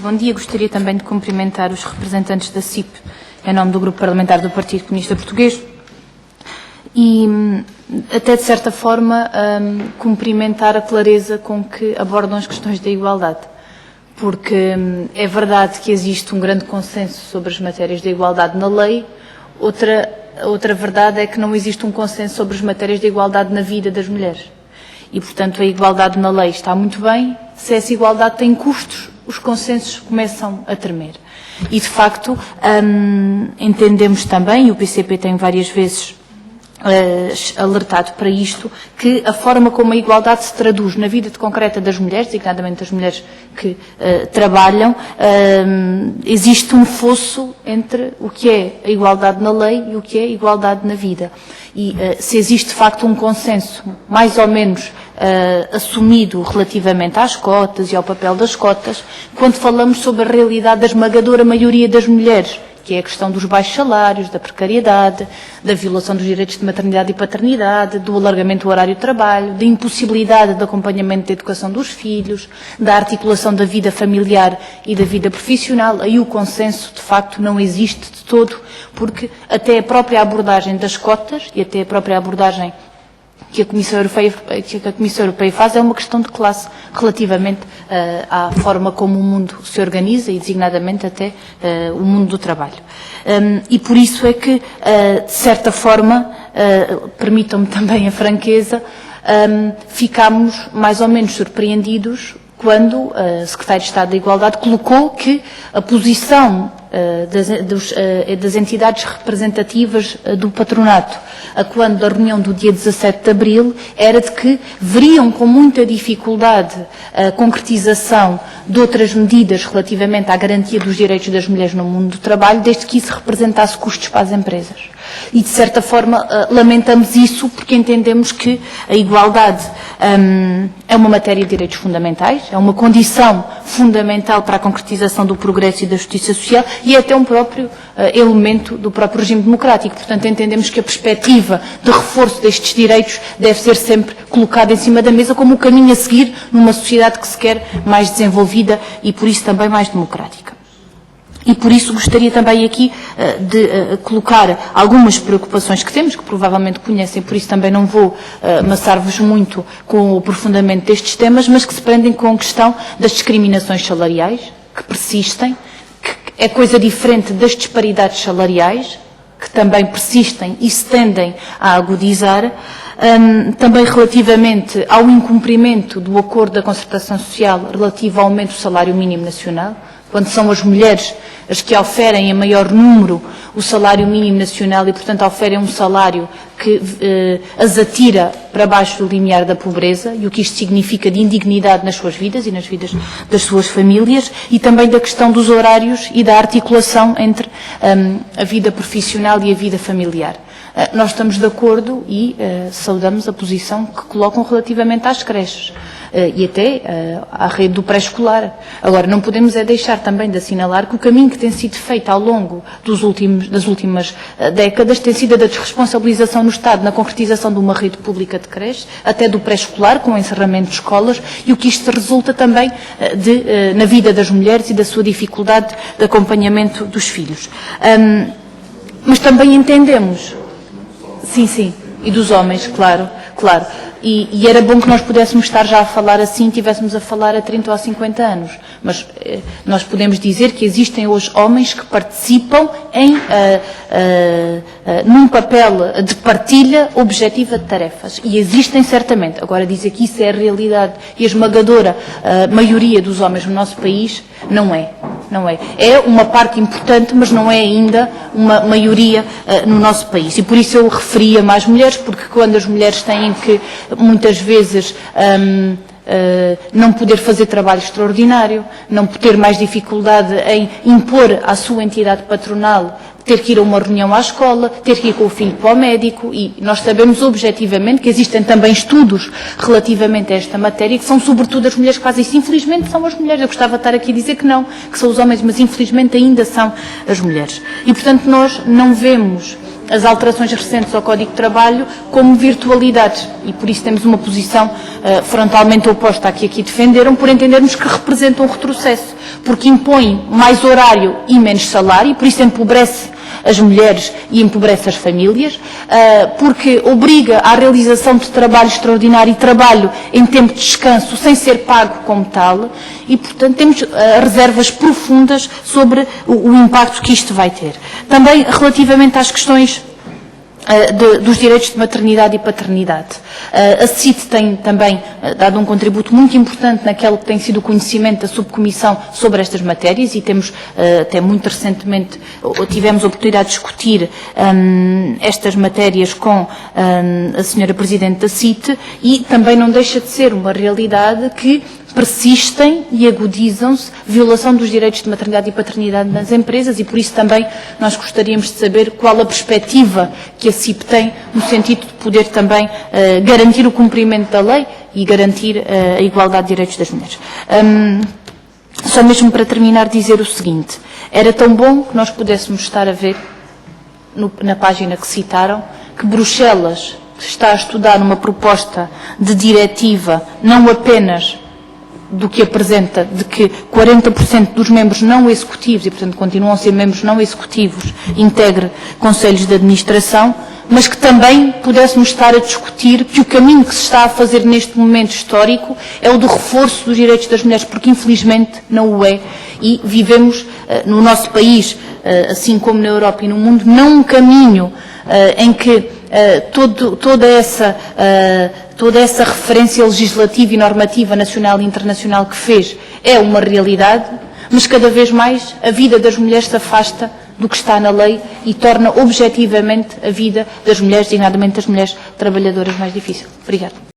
Bom dia, gostaria também de cumprimentar os representantes da CIP em nome do Grupo Parlamentar do Partido Comunista Português e até de certa forma cumprimentar a clareza com que abordam as questões da igualdade, porque é verdade que existe um grande consenso sobre as matérias da igualdade na lei, outra verdade é que não existe um consenso sobre as matérias da igualdade na vida das mulheres. E, portanto, a igualdade na lei está muito bem, se essa igualdade tem custos, os consensos começam a tremer. E, de facto, entendemos também, e o PCP tem várias vezes alertado para isto, que a forma como a igualdade se traduz na vida concreta das mulheres, designadamente das mulheres que trabalham, existe um fosso entre o que é a igualdade na lei e o que é a igualdade na vida. E se existe de facto um consenso mais ou menos assumido relativamente às cotas e ao papel das cotas, quando falamos sobre a realidade da esmagadora maioria das mulheres, que é a questão dos baixos salários, da precariedade, da violação dos direitos de maternidade e paternidade, do alargamento do horário de trabalho, da impossibilidade de acompanhamento da educação dos filhos, da articulação da vida familiar e da vida profissional. Aí o consenso, de facto, não existe de todo, porque até a própria abordagem das cotas e até a própria abordagem que a Comissão Europeia faz é uma questão de classe relativamente à forma como o mundo se organiza e designadamente até o mundo do trabalho. E por isso é que, de certa forma, permitam-me também a franqueza, ficámos mais ou menos surpreendidos quando a Secretária de Estado da Igualdade colocou que a posição das entidades representativas do patronato, a quando da reunião do dia 17 de abril, era de que veriam com muita dificuldade a concretização de outras medidas relativamente à garantia dos direitos das mulheres no mundo do trabalho, desde que isso representasse custos para as empresas. E, de certa forma, lamentamos isso porque entendemos que a igualdade é uma matéria de direitos fundamentais, é uma condição fundamental para a concretização do progresso e da justiça social e é até um próprio elemento do próprio regime democrático. Portanto, entendemos que a perspectiva de reforço destes direitos deve ser sempre colocada em cima da mesa como o caminho a seguir numa sociedade que se quer mais desenvolvida e, por isso, também mais democrática. E por isso gostaria também aqui de colocar algumas preocupações que temos, que provavelmente conhecem, por isso também não vou amassar-vos muito com o aprofundamento destes temas, mas que se prendem com a questão das discriminações salariais, que persistem, que é coisa diferente das disparidades salariais, que também persistem e se tendem a agudizar, também relativamente ao incumprimento do acordo da concertação social relativo ao aumento do salário mínimo nacional, quando são as mulheres as que oferem em maior número o salário mínimo nacional e, portanto, oferem um salário que as atira para baixo do limiar da pobreza e o que isto significa de indignidade nas suas vidas e nas vidas das suas famílias e também da questão dos horários e da articulação entre a vida profissional e a vida familiar. Nós estamos de acordo e saudamos a posição que colocam relativamente às creches e até à rede do pré-escolar. Agora, não podemos deixar também de assinalar que o caminho que tem sido feito ao longo das últimas décadas tem sido a da desresponsabilização no Estado na concretização de uma rede pública de creches, até do pré-escolar, com o encerramento de escolas, e o que isto resulta também na vida das mulheres e da sua dificuldade de acompanhamento dos filhos. Mas também entendemos, sim, e dos homens, claro. E era bom que nós pudéssemos estar já a falar assim, tivéssemos a falar há 30 ou 50 anos. Mas nós podemos dizer que existem hoje homens que participam num papel de partilha objetiva de tarefas. E existem certamente. Agora, dizer que isso é a realidade e a esmagadora maioria dos homens no nosso país, não é. É uma parte importante, mas não é ainda uma maioria no nosso país. E por isso eu referia mais mulheres, porque quando as mulheres têm que, muitas vezes, não poder fazer trabalho extraordinário, não ter mais dificuldade em impor à sua entidade patronal ter que ir a uma reunião à escola, ter que ir com o filho para o médico, e nós sabemos objetivamente que existem também estudos relativamente a esta matéria, que são sobretudo as mulheres que fazem isso. Infelizmente são as mulheres, eu gostava de estar aqui a dizer que não, que são os homens, mas infelizmente ainda são as mulheres. E portanto nós não vemos as alterações recentes ao Código de Trabalho como virtualidades e por isso temos uma posição frontalmente oposta à que aqui defenderam, por entendermos que representam um retrocesso, porque impõem mais horário e menos salário, por isso empobrece as mulheres e empobrece as famílias, porque obriga à realização de trabalho extraordinário e trabalho em tempo de descanso sem ser pago como tal e, portanto, temos reservas profundas sobre o impacto que isto vai ter. Também relativamente às questões dos direitos de maternidade e paternidade. A CIT tem também dado um contributo muito importante naquele que tem sido o conhecimento da subcomissão sobre estas matérias e temos, até muito recentemente, tivemos a oportunidade de discutir estas matérias com a senhora Presidente da CIT e também não deixa de ser uma realidade que persistem e agudizam-se violação dos direitos de maternidade e paternidade nas empresas e por isso também nós gostaríamos de saber qual a perspectiva que a CIP tem no sentido de poder também garantir o cumprimento da lei e garantir a igualdade de direitos das mulheres. Só mesmo para terminar dizer o seguinte, era tão bom que nós pudéssemos estar a ver na página que citaram que Bruxelas está a estudar uma proposta de diretiva não apenas do que apresenta, de que 40% dos membros não executivos, e portanto continuam a ser membros não executivos, integre conselhos de administração, mas que também pudéssemos estar a discutir que o caminho que se está a fazer neste momento histórico é o do reforço dos direitos das mulheres, porque infelizmente não o é, e vivemos no nosso país, assim como na Europa e no mundo, não um caminho em que toda essa referência legislativa e normativa nacional e internacional que fez é uma realidade, mas cada vez mais a vida das mulheres se afasta do que está na lei e torna objetivamente a vida das mulheres, designadamente das mulheres trabalhadoras, mais difícil. Obrigada.